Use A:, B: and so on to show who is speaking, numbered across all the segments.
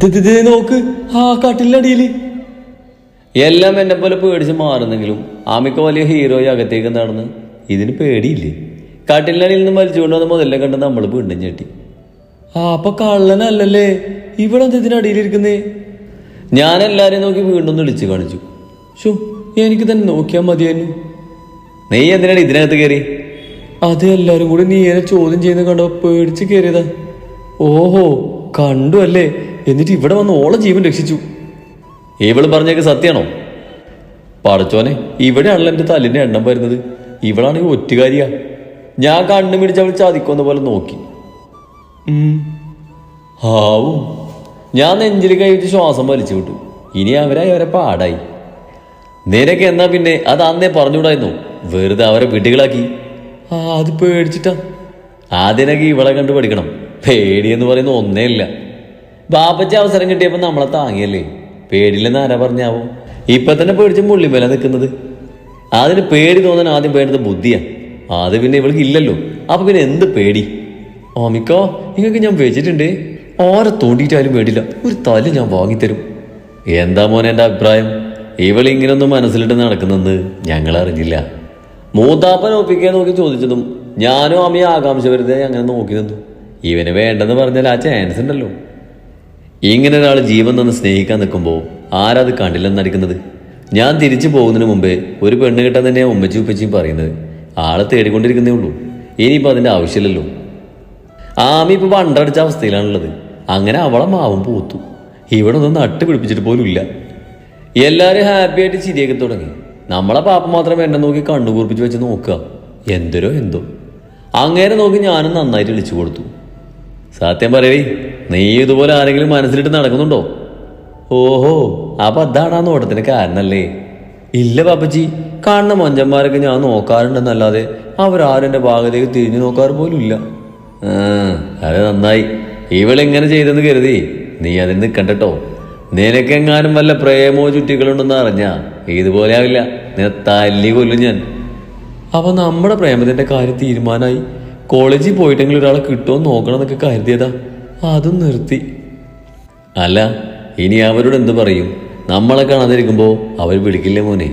A: നോക്ക്, ആ കട്ടിലടിയില്. എല്ലാം എന്നെ പോലെ പേടിച്ച് മാറുന്നെങ്കിലും ആമിക്ക വലിയ ഹീറോയി അകത്തേക്ക് നടന്ന് ഇതിന് പേടിയില്ലേ. കട്ടിലടിയിൽ നിന്ന് വലിച്ചുകൊണ്ട് വന്ന മുതലേ കണ്ട് നമ്മൾ വീണ്ടും ഞെട്ടി. അപ്പൊ കള്ളനല്ലല്ലേ ഇവിടെ ഇതിനടിയിലിരിക്കുന്നേ? ഞാൻ എല്ലാരെയും നോക്കി വീണ്ടും വിളിച്ചു കാണിച്ചു. ഷോ, എനിക്ക് തന്നെ നോക്കിയാൽ മതിയായിരുന്നു. നീ എന്തിനാണ് ഇതിനകത്ത് കയറി? അത് എല്ലാരും കൂടി നീ എന്നെ ചോദ്യം ചെയ്യുന്ന കണ്ടോ പേടിച്ച് കയറിയതാ. ഓഹോ, കണ്ടു അല്ലേ? എന്നിട്ട് ഇവിടെ വന്ന് ഓളെ ജീവൻ രക്ഷിച്ചു. ഇവള് പറഞ്ഞേക്ക് സത്യാണോ? പടച്ചോനെ, ഇവിടെയാണല്ലോ എന്റെ തല്ലിന്റെ എണ്ണം വരുന്നത്. ഇവളാണെങ്കിൽ ഒറ്റുകാരിയാ. ഞാൻ കണ്ണു പിടിച്ച് അവൾ ചതിക്കൊന്ന പോലെ നോക്കി. ഹാവും, ഞാൻ നെഞ്ചിൽ കഴിച്ച് ശ്വാസം വലിച്ചു വിട്ടു. ഇനി അവരെ പാടായി. നിനക്ക് എന്നാ പിന്നെ അത് അന്നേ പറഞ്ഞുകൂടായിരുന്നു? വെറുതെ അവരെ വീട്ടുകളാക്കി. അത് പേടിച്ചിട്ടാ. ആദ്യമൊക്കെ ഇവളെ കണ്ടു പഠിക്കണം. പേടിയെന്ന് പറയുന്ന ഒന്നേ ഇല്ല. ബാപ്പച്ച അവസരം കിട്ടിയപ്പോ നമ്മളെ താങ്ങിയല്ലേ. പേടിയില്ലെന്ന് ആരാ പറഞ്ഞാവോ? ഇപ്പൊ തന്നെ പേടിച്ച് മുള്ളിമേല നിൽക്കുന്നത്. അതിന് പേടി തോന്നാൻ ആദ്യം വേണ്ടത് ബുദ്ധിയാ. അത് പിന്നെ ഇവൾക്ക് ഇല്ലല്ലോ. അപ്പൊ പിന്നെ എന്ത് പേടി? ഓമിക്കോ, നിങ്ങൾക്ക് ഞാൻ വെച്ചിട്ടുണ്ട്. ആരെ തോണ്ടിയിട്ടാലും വേണ്ടില്ല, ഒരു തല്ല് ഞാൻ വാങ്ങിത്തരും. എന്താ മോനെ എൻ്റെ അഭിപ്രായം? ഇവളിങ്ങനൊന്നും മനസ്സിലിട്ട് നടക്കുന്നെന്ന് ഞങ്ങൾ അറിഞ്ഞില്ല. മൂത്താപ്പൻ ഒപ്പിക്കാൻ നോക്കി ചോദിച്ചതും ഞാനും അമ്മയെ ആകാംക്ഷ വെറുതെ അങ്ങനെ നോക്കി നിന്നു. ഇവന് വേണ്ടെന്ന് പറഞ്ഞാൽ ആ ചാൻസ് ഉണ്ടല്ലോ. ഇങ്ങനെ ഒരാൾ ജീവൻ തന്ന് സ്നേഹിക്കാൻ നിൽക്കുമ്പോൾ ആരാത് കണ്ടില്ലെന്നടിക്കുന്നത്? ഞാൻ തിരിച്ചു പോകുന്നതിന് മുമ്പേ ഒരു പെണ്ണ് കിട്ടാൻ തന്നെയാണ് ഉമ്മച്ചി ഉപ്പച്ചിയും പറയുന്നത്. ആളെ തേടിക്കൊണ്ടിരിക്കുന്നേ ഉള്ളൂ. ഇനിയിപ്പോൾ അതിൻ്റെ ആവശ്യമില്ലല്ലോ. ആമി ഇപ്പോൾ പണ്ടടിച്ച അവസ്ഥയിലാണുള്ളത്. അങ്ങനെ അവളെ മാവും പൂത്തു. ഇവിടെ ഒന്നും നട്ട് പിടിപ്പിച്ചിട്ട് പോലും ഇല്ല. എല്ലാവരും ഹാപ്പി ആയിട്ട് ചിരിയൊക്കെ തുടങ്ങി. നമ്മളെ പാപ്പ മാത്രം എന്നെ നോക്കി കണ്ണുകൂർപ്പിച്ച് വെച്ച് നോക്കുക. എന്തോ അങ്ങനെ നോക്കി ഞാനും നന്നായിട്ട് വിളിച്ചു കൊടുത്തു. സത്യം പറയേ, നീ ഇതുപോലെ ആരെങ്കിലും മനസ്സിലിട്ട് നടക്കുന്നുണ്ടോ? ഓഹോ, അപ്പൊ അതാണ് ആ നോട്ടത്തിന് കാരണല്ലേ? ഇല്ല പാപ്പച്ചി, കാണുന്ന മൊഞ്ചന്മാരൊക്കെ ഞാൻ നോക്കാറുണ്ടെന്നല്ലാതെ അവരാരും എൻ്റെ ഭാഗത്തേക്ക് തിരിഞ്ഞു നോക്കാറ് പോലും ഇല്ല. അത് നന്നായി. ഇവളിങ്ങനെ ചെയ്തെന്ന് കരുതി നീ അതിൽ നിൽക്കണ്ടോ. നിനക്കെങ്ങാനും വല്ല പ്രേമോ ചുറ്റികളുണ്ടെന്ന് അറിഞ്ഞാ ഇതുപോലെ ആവില്ല. നിന്നെ തല്ലി കൊല്ലും ഞാൻ. അപ്പൊ നമ്മുടെ പ്രേമത്തിന്റെ കാര്യം തീരുമാനമായി. കോളേജിൽ പോയിട്ടെങ്കിൽ ഒരാളെ കിട്ടുമോ നോക്കണം എന്നൊക്കെ കരുതിയതാ. അതും നിർത്തി. അല്ല, ഇനി അവരോട് എന്ത് പറയും? നമ്മളെ കാണാതിരിക്കുമ്പോ അവർ വിളിക്കില്ലേ മോനെ?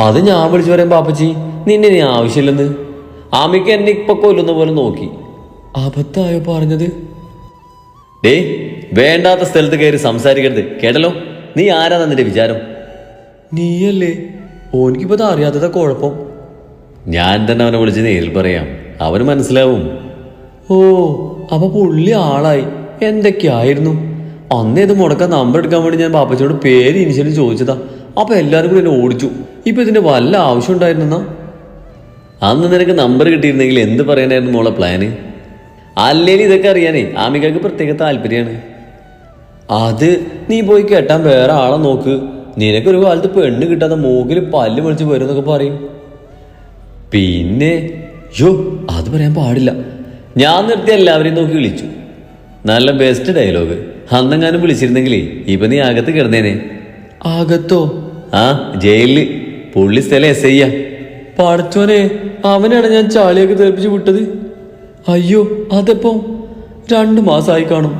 A: അത് ഞാൻ വിളിച്ചു പറയാം പാപ്പച്ചി. നിന്നെ നീ ആവശ്യമില്ലെന്ന്. ആമിക്ക് എന്നെ ഇപ്പൊ കൊല്ലുന്ന പോലെ നോക്കി. അബദ്ധായോ പറഞ്ഞത്? ഡേ, വേണ്ടാത്ത സ്ഥലത്ത് കയറി സംസാരിക്കരുത്, കേട്ടല്ലോ? നീ ആരാ നിന്റെ വിചാരം? നീയല്ലേ? ഓനിക്കിപ്പോ അറിയാത്തതാ കുഴപ്പം. ഞാൻ തന്നെ അവനെ വിളിച്ച് നേരിൽ പറയാം, അവന് മനസ്സിലാവും. ഓ, അപ്പൊ പുള്ളി ആളായി. എന്തൊക്കെയായിരുന്നു അന്ന്? ഇത് മുടക്കാൻ നമ്പർ എടുക്കാൻ വേണ്ടി ഞാൻ പാപ്പച്ചോട് പേര് ഇനിഷ്യലി ചോദിച്ചതാ. അപ്പൊ എല്ലാരും കൂടി എന്നെ ഓടിച്ചു. ഇപ്പൊ ഇതിന്റെ വല്ല ആവശ്യം ഉണ്ടായിരുന്നെന്നാ? അന്ന് നിനക്ക് നമ്പർ കിട്ടിയിരുന്നെങ്കിൽ എന്ത് പറയാനായിരുന്നു മോളെ പ്ലാന്? അല്ലേലും ഇതൊക്കെ അറിയാനേ ആമികൾക്ക് പ്രത്യേക താല്പര്യമാണ്. അത് നീ പോയി കേട്ടാൻ വേറെ ആളെ നോക്ക്. നിനക്കൊരു കാലത്ത് പെണ്ണ് കിട്ടാതെ മൂക്കിൽ പല്ല് വിളിച്ച് വരും എന്നൊക്കെ പറയും. പിന്നെ അത് പറയാൻ പാടില്ല. ഞാൻ നിർത്തി എല്ലാവരെയും നോക്കി വിളിച്ചു. നല്ല ബെസ്റ്റ് ഡയലോഗ്. അന്നെങ്ങാനും വിളിച്ചിരുന്നെങ്കിലേ ഇപ്പൊ നീ അകത്ത് കിടന്നേനെ. അകത്തോ? ആ, ജയിലില്. പുള്ളി സ്ഥലം SI. പടച്ചോനെ, അവനാണ് ഞാൻ ചാളിയൊക്കെ തെറിപ്പിച്ച് വിട്ടത്. അയ്യോ, അതെപ്പോ? 2 മാസമായി കാണും.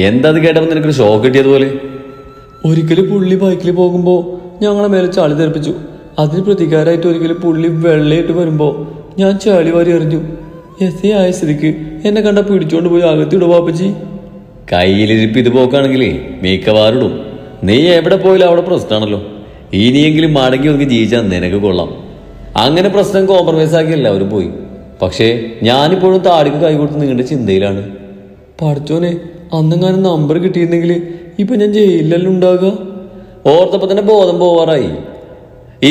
A: എന്താത് കേട്ടപ്പോ നിനക്കൊരു ഷോക്ക് കിട്ടിയതുപോലെ? ഒരിക്കലും പുള്ളി ബൈക്കിൽ പോകുമ്പോ ഞങ്ങളെ മേലെ ചാളി തെറിപ്പിച്ചു. അതിന് പ്രതികാരമായിട്ട് ഒരിക്കലും പുള്ളി വെള്ളയിട്ട് വരുമ്പോ ഞാൻ ചാളി വാരി എറിഞ്ഞു. SI ആയ സ്ഥിതിക്ക് എന്നെ കണ്ട പിടിച്ചോണ്ട് പോയി അകത്തിടും പാപ്പച്ചി. കയ്യിലിരിപ്പ് ഇത് പോക്കാണെങ്കിലേ മിക്കവാറും ഇടും. നീ എവിടെ പോയാലും അവിടെ പ്രശ്നമാണല്ലോ. ഇനിയെങ്കിലും മടങ്ങി ഒതുക്കി ജീവിച്ചാൽ നിനക്ക് കൊള്ളാം. അങ്ങനെ പ്രശ്നം കോംപ്രമൈസ് ആക്കി എല്ലാവരും പോയി. പക്ഷേ ഞാനിപ്പോഴും താടിക്ക് കൈ കൊടുത്ത് നിങ്ങളുടെ ചിന്തയിലാണ്. പഠിച്ചോനെ, അന്നെങ്ങാനും നമ്പർ കിട്ടിയിരുന്നെങ്കിൽ ഇപ്പൊ ഞാൻ ജയിലിലെല്ലാം ഉണ്ടാകുക. ഓർത്തപ്പോ തന്നെ ബോധം പോവാറായി.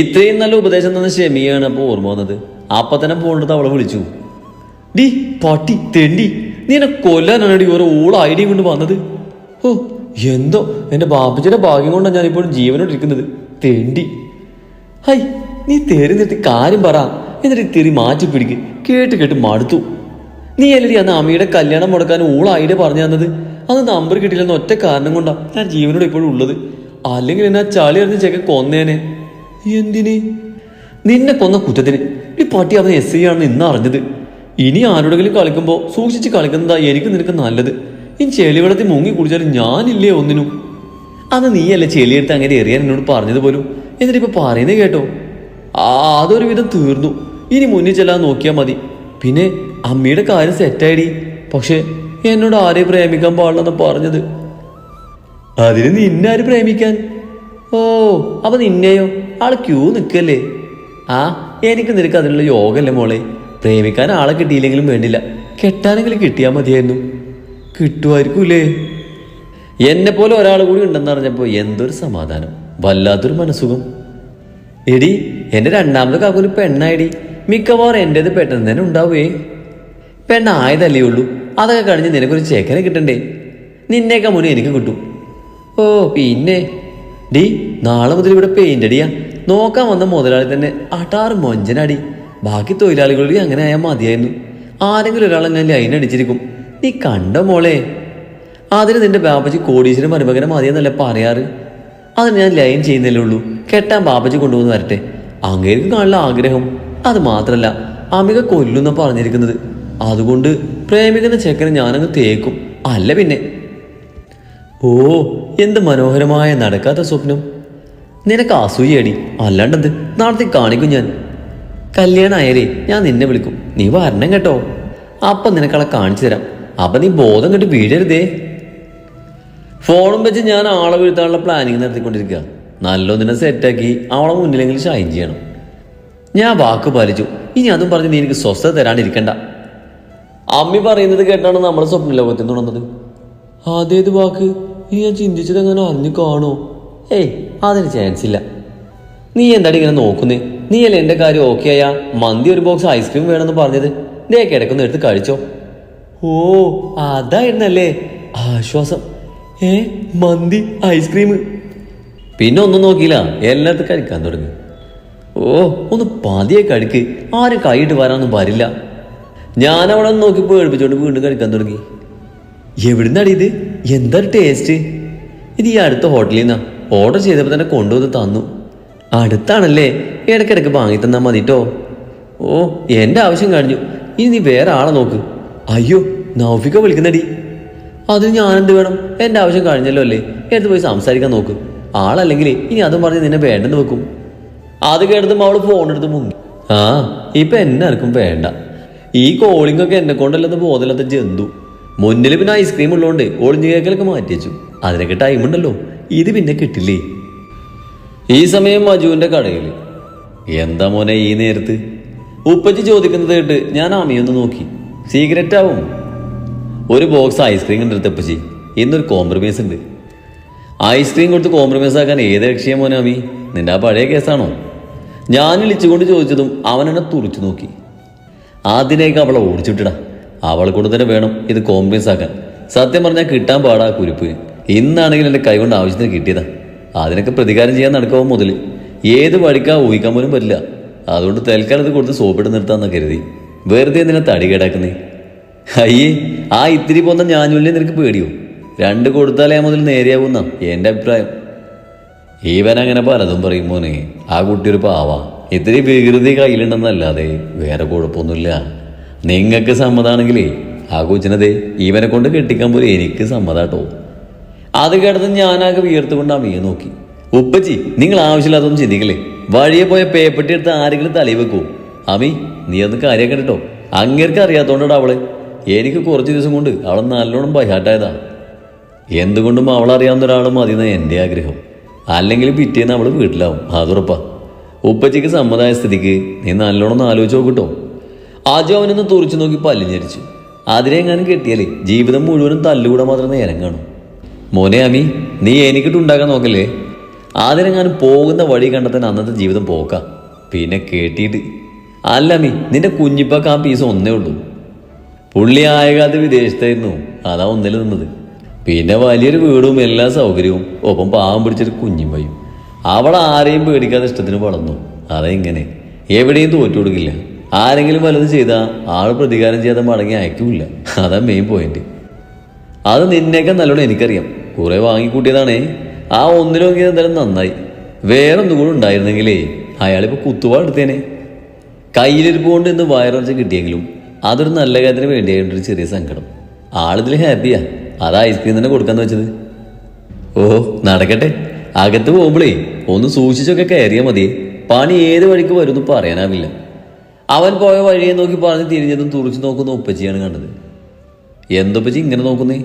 A: ഇത്രയും നല്ല ഉപദേശം തന്ന ക്ഷമിയാണ് അപ്പൊ ഓർമ്മ വന്നത്. അപ്പൊ തന്നെ പോകേണ്ടത് അവളെ വിളിച്ചു. ഡി പട്ടി തെണ്ടി, നീ എന്നെ കൊല്ലാനാണ് ഓരോ ഐഡിയ കൊണ്ട് വന്നത്. ഓ, എന്തോ എന്റെ ബാപ്പച്ചിയുടെ ഭാഗ്യം കൊണ്ടാണ് ഞാനിപ്പോഴും ജീവനോടിരിക്കുന്നത്. തെണ്ടി. ഹൈ, നീ തെറി നിർത്തി കാര്യം പറ. എന്നിട്ട് തെറി മാറ്റി പിടിക്ക്. കേട്ട് മടുത്തു. നീ അല്ലടി അന്ന് അമ്മയുടെ കല്യാണം മുടക്കാൻ ഐഡിയ പറഞ്ഞു തന്നത്. അന്ന് നമ്പർ കിട്ടിയില്ലെന്ന് ഒറ്റ കാരണം കൊണ്ടാ ഞാൻ ജീവനോട് ഇപ്പോഴും ഉള്ളത്. അല്ലെങ്കിൽ എന്നെ ചളി അറിഞ്ഞ് ചെക്ക കൊന്നേനെ. എന്തിന്? നിന്നെ കൊന്ന കുറ്റത്തിന്. ഈ പട്ടി അവൻ SI ആണെന്ന് ഇന്ന് അറിഞ്ഞത്. ഇനി ആരോടെങ്കിലും കളിക്കുമ്പോൾ സൂക്ഷിച്ച് കളിക്കുന്നതാ എനിക്ക് നിനക്ക് നല്ലത്. ഈ ചെളിവെള്ളത്തിൽ മുങ്ങി കുടിച്ചാലും ഞാനില്ലേ ഒന്നിനും. അന്ന് നീയല്ലേ ചെളിയെടുത്ത് അങ്ങനെ എറിയാൻ എന്നോട് പറഞ്ഞത് പോലും. എന്നിട്ട് ഇപ്പൊ പറയുന്നത് കേട്ടോ. അതൊരു വിധം തീർന്നു. ഇനി മുന്നിൽ ചെല്ലാൻ നോക്കിയാൽ മതി. പിന്നെ അമ്മയുടെ കാര്യം സെറ്റായിടി. പക്ഷെ എന്നോട് ആരെയും പ്രേമിക്കാൻ പാടില്ലെന്ന് പറഞ്ഞത്. അതിന് നിന്നാര് പ്രേമിക്കാൻ? ഓ, അപ്പൊ നിന്നെയോ? ആള് ക്യൂ നിൽക്കല്ലേ? എനിക്ക് നിനക്ക് അതിനുള്ള യോഗല്ലേ മോളെ. പ്രേമിക്കാൻ ആളെ കിട്ടിയില്ലെങ്കിലും വേണ്ടില്ല, കെട്ടാനെങ്കിലും കിട്ടിയാൽ മതിയായിരുന്നു. കിട്ടുമായിരിക്കൂലേ? എന്നെ പോലെ ഒരാൾ കൂടി ഉണ്ടെന്ന് അറിഞ്ഞപ്പോ എന്തൊരു സമാധാനം, വല്ലാത്തൊരു മനസ്സുഖം. എടി, എന്റെ രണ്ടാമത്തെ കാക്കൊരു പെണ്ണായിടി. മിക്കവാറും എന്റേത് പെട്ടെന്ന് തന്നെ ഉണ്ടാവേ. പെണ്ണായതല്ലേ ഉള്ളൂ. അതൊക്കെ കഴിഞ്ഞ് നിനക്കൊരു ചേക്കനെ കിട്ടണ്ടേ? നിന്നേക്കാ മുന്നേ എനിക്ക് കിട്ടും. ഓ പിന്നെ ഡി, നാളെ മുതൽ ഇവിടെ പെയിന്റ് അടിയാ. നോക്കാൻ വന്ന മുതലാളി തന്നെ അടാറ് മൊഞ്ചനടി. ബാക്കി തൊഴിലാളികളുടെ അങ്ങനെ ആയാൽ മതിയായിരുന്നു. ആരെങ്കിലും ഒരാളെ ഞാൻ ലൈൻ അടിച്ചിരിക്കും. നീ കണ്ട മോളെ? അതിന് നിന്റെ ബാപ്പച്ചി കോടീശ്വരൻ മരുമകനെ മതിയെന്നല്ലേ പറയാറ്. അതിന് ഞാൻ ലൈൻ ചെയ്യുന്നല്ലേ ഉള്ളൂ. കെട്ടാൻ ബാപ്പച്ചി കൊണ്ടുപോകുന്ന വരട്ടെ. അങ്ങേർക്ക് കാണുന്ന ആഗ്രഹം. അത് മാത്രല്ല, അമിക കൊല്ലുന്ന പറഞ്ഞിരിക്കുന്നത്. അതുകൊണ്ട് പ്രേമിക്കുന്ന ചെക്കനെ ഞാനങ്ങ് തേക്കും. അല്ല പിന്നെ. ഓ, എന്ത് മനോഹരമായ നടക്കാത്ത സ്വപ്നം. നിനക്ക് അസൂയടി, അല്ലാണ്ടെന്ത്. നാളത്തെ കാണിക്കും ഞാൻ. കല്യാണമായാലേ ഞാൻ നിന്നെ വിളിക്കും. നീ വരണം കേട്ടോ. അപ്പം നിനക്കളെ കാണിച്ചു തരാം. അപ്പൊ നീ ബോധം കെട്ട് വീഴരുതേ. ഫോണും വെച്ച് ഞാൻ ആളെ വീഴ്ത്താനുള്ള പ്ലാനിങ് നടത്തിക്കൊണ്ടിരിക്കുക. നല്ലൊന്നിനെ സെറ്റാക്കി അവളെ മുന്നിലെങ്കിലും ഷൈൻ ചെയ്യണം. ഞാൻ വാക്ക് പാലിച്ചു. ഇനി അതും പറഞ്ഞ് നീ എനിക്ക് സ്വസ്ഥത തരാണ്ടിരിക്കണ്ട. അമ്മി പറയുന്നത് കേട്ടാണ് നമ്മുടെ സ്വപ്ന ലോകത്തിൽ തുടങ്ങുന്നത്. അതേത് വാക്ക്? നീ ഞാൻ ചിന്തിച്ചത് എങ്ങനെ അറിഞ്ഞു കാണോ? ഏയ്, അതിന് ചാൻസ് ഇല്ല. നീ എന്താടി ഇങ്ങനെ നോക്കുന്നേ? നീയല്ലേ എന്റെ കാര്യം ഓക്കെ ആയാ മന്തി ഒരു ബോക്സ് ഐസ്ക്രീം വേണമെന്ന് പറഞ്ഞത്? ദേ കിടക്കുന്ന എടുത്ത് കഴിച്ചോ. ഓ, അതായിരുന്നല്ലേ ആശ്വാസം. മന്തി ഐസ്ക്രീം. പിന്നെ ഒന്നും നോക്കിയില്ല, എല്ലായിടത്തും കഴിക്കാൻ തുടങ്ങി. ഓ, ഒന്ന് പതിയെ കഴിക്ക്. ആരും കൈയിട്ട് വരാനൊന്നും വരില്ല. ഞാനവിടെ നോക്കിപ്പോ എഴുപ്പിച്ചോണ്ട് വീണ്ടും കഴിക്കാൻ തുടങ്ങി. എവിടുന്നാടി ഇത്? എന്താ ടേസ്റ്റ്? ഇത് ഈ അടുത്ത ഹോട്ടലിൽ നിന്നാ. ഓർഡർ ചെയ്തപ്പോൾ തന്നെ കൊണ്ടുവന്ന് തന്നു. അടുത്താണല്ലേ, ഇടയ്ക്കിടയ്ക്ക് വാങ്ങി തന്നാ മതിട്ടോ. ഓ, എന്റെ ആവശ്യം കഴിഞ്ഞു. ഇനി നീ വേറെ ആളെ നോക്ക്. അയ്യോ, നൗഫിക വിളിക്കുന്നടി. അതിന് ഞാനെന്ത് വേണം? എന്റെ ആവശ്യം കഴിഞ്ഞല്ലോ അല്ലേ. എടുത്ത് പോയി സംസാരിക്കാൻ നോക്ക്. ആളല്ലെങ്കിൽ ഇനി അതും പറഞ്ഞ് നിന്നെ വേണ്ടെന്ന് വെക്കും. അത് കേട്ടതും അവള് ഫോണെടുത്ത് മുങ്ങി. ഇപ്പൊ എന്നെ ആർക്കും വേണ്ട. ഈ കോളിംഗ് ഒക്കെ എന്നെ കൊണ്ടല്ലെന്ന് ബോധമില്ലാത്ത ജന്തു. മുന്നിൽ പിന്നെ ഐസ്ക്രീം ഉള്ളതുകൊണ്ട് ഒളിഞ്ഞു കേക്കലൊക്കെ മാറ്റി വെച്ചു. അതിനൊക്കെ ടൈം ഉണ്ടല്ലോ. ഇത് പിന്നെ കിട്ടില്ലേ. ഈ സമയം മജുവിന്റെ കടയിൽ. എന്താ മോനെ ഈ നേരത്ത്? ഉപ്പച്ചി ചോദിക്കുന്നത് കേട്ട് ഞാൻ അമിയൊന്ന് നോക്കി. സീക്രറ്റ് ആവും. ഒരു ബോക്സ് ഐസ്ക്രീം ഉണ്ട് ഉപ്പച്ചി. ഇന്നൊരു കോംപ്രമൈസ് ഉണ്ട്. ഐസ്ക്രീം കൊടുത്ത് കോംപ്രമൈസ് ആക്കാൻ ഏത് ലക്ഷ്യം മോനെ അമി? നിന്റെ ആ പഴയ കേസാണോ? ഞാൻ വിളിച്ചുകൊണ്ട് ചോദിച്ചതും അവൻ എന്നെ തുറച്ചു നോക്കി. അതിനേക്ക് അവളെ ഓടിച്ചുവിട്ടിടാ. അവളെ കൊണ്ട് തന്നെ വേണം ഇത് കോംപ്രമൈസ് ആക്കാൻ. സത്യം പറഞ്ഞാൽ കിട്ടാൻ പാടാ കുരിപ്പ്. ഇന്നാണെങ്കിൽ എൻ്റെ കൈ കൊണ്ട് ആവശ്യത്തിന് കിട്ടിയതാ. അതിനൊക്കെ പ്രതികാരം ചെയ്യാൻ നടക്കാവും മുതൽ. ഏത് വഴിക്കാ ഊഹിക്കാൻ പോലും പറ്റില്ല. അതുകൊണ്ട് തൽക്കാലത്ത് കൊടുത്ത് സോപ്പിട്ട് നിർത്താമെന്ന് കരുതി. വെറുതെ എന്തിനാ തടി കേടാക്കുന്നേ? അയ്യേ, ആ ഇത്തിരി പോന്ന ഞാനുല്ലേ നിനക്ക് പേടിയോ? 2 കൊടുത്താലേ മുതൽ നേരെയാവുന്ന എൻ്റെ അഭിപ്രായം. ഈവൻ അങ്ങനെ പലതും പറയും മോനെ. ആ കുട്ടി ഒരു പാവാ. ഇത്തിരി വികൃതി കയ്യിലുണ്ടെന്നല്ലാതെ വേറെ കുഴപ്പമൊന്നുമില്ല. നിങ്ങൾക്ക് സമ്മതാണെങ്കിലേ ആ കൊച്ചിനതേ ഇവനെ കൊണ്ട് കെട്ടിക്കാൻ പോലും എനിക്ക് സമ്മതാട്ടോ. അത് കേട്ടത് ഞാനാകെ വിയർത്തുകൊണ്ട് അമ്മയെ നോക്കി. ഉപ്പച്ചി, നിങ്ങൾ ആവശ്യമില്ലാതൊന്നും ചിന്തിക്കല്ലേ. വഴിയെ പോയ പേപ്പട്ടി എടുത്ത് ആരെങ്കിലും തലയിൽ വെക്കൂ. അമ്മി, നീ അന്ന് കാര്യം കേട്ടോ. അങ്ങേർക്ക് അറിയാത്തോണ്ടാ അവള്. എനിക്ക് കുറച്ച് ദിവസം കൊണ്ട് അവളെ നല്ലോണം ബൈഹാട്ടായതാ. എന്തുകൊണ്ടും അവളറിയാവുന്ന ഒരാൾ മതിയെന്ന എൻ്റെ ആഗ്രഹം. അല്ലെങ്കിൽ പിറ്റേന്ന് അവള് വീട്ടിലാവും, അതുറപ്പാ. ഉപ്പച്ചിക്ക് സമ്മതമായ സ്ഥിതിക്ക് നീ നല്ലോണം ആലോചിച്ച് നോക്കിട്ടോ. ആജോ അവനൊന്ന് തുറച്ചു നോക്കി പല്ലിഞ്ഞരിച്ചു. അതിനെങ്ങാനും കെട്ടിയാലേ ജീവിതം മുഴുവനും തല്ലുകൂടെ മാത്രം നേരം കാണും. മോനെ അമി, നീ എനിക്കിട്ടുണ്ടാക്കാൻ നോക്കല്ലേ. അതിനെങ്ങാനും പോകുന്ന വഴി കണ്ടെത്താൻ അന്നത്തെ ജീവിതം പോക്ക. പിന്നെ കേട്ടിട്ട് അല്ല അമി, നിന്റെ കുഞ്ഞിപ്പാക്ക് ആ പീസ് ഒന്നേ ഉള്ളൂ. പുള്ളി ആയ കാലത്ത് വിദേശത്തായിരുന്നു. അതാ ഒന്നിൽ നിന്നത്. പിന്നെ വലിയൊരു വീടും എല്ലാ സൗകര്യവും ഒപ്പം പാവം പിടിച്ചൊരു കുഞ്ഞിമ്മയും. അവൾ ആരെയും പേടിക്കാതെ ഇഷ്ടത്തിന് വളർന്നു. അതെങ്ങനെ എവിടെയും തോറ്റു കൊടുക്കില്ല. ആരെങ്കിലും വലുത് ചെയ്താൽ ആൾ പ്രതികാരം ചെയ്യാതെ മടങ്ങി അയക്കില്ല. അതാ മെയിൻ പോയിന്റ്. അത് നിന്നേക്കാൻ നല്ലോണം എനിക്കറിയാം. കുറെ വാങ്ങിക്കൂട്ടിയതാണേ. ആ ഒന്നിലൊക്കെ എന്തായാലും നന്നായി. വേറൊന്നും കൂടെ ഉണ്ടായിരുന്നെങ്കിലേ അയാളിപ്പോൾ കുത്തുവാടെടുത്തേനെ. കയ്യിലിരിപ്പ് കൊണ്ട് ഇന്ന് വയറുറച്ച് കിട്ടിയെങ്കിലും അതൊരു നല്ല കാര്യത്തിന് വേണ്ടിയായിട്ടൊരു ചെറിയ സങ്കടം. ആളിതിൽ ഹാപ്പിയാ. അതാ ഐസ്ക്രീം തന്നെ കൊടുക്കാന്ന് വെച്ചത്. ഓ നടക്കട്ടെ, അകത്ത് പോകുമ്പോഴേ ഒന്ന് സൂക്ഷിച്ചൊക്കെ കയറിയാൽ മതിയേ. പണി ഏത് വഴിക്ക് വരുമെന്ന് പറയാനാവില്ല. അവൻ പോയ വഴിയെ നോക്കി പറഞ്ഞ് തിരിഞ്ഞതും തുറച്ചു നോക്കുന്ന ഉപ്പച്ചിയാണ് കണ്ടത്. എന്തൊപ്പച്ചി ഇങ്ങനെ നോക്കുന്നേ?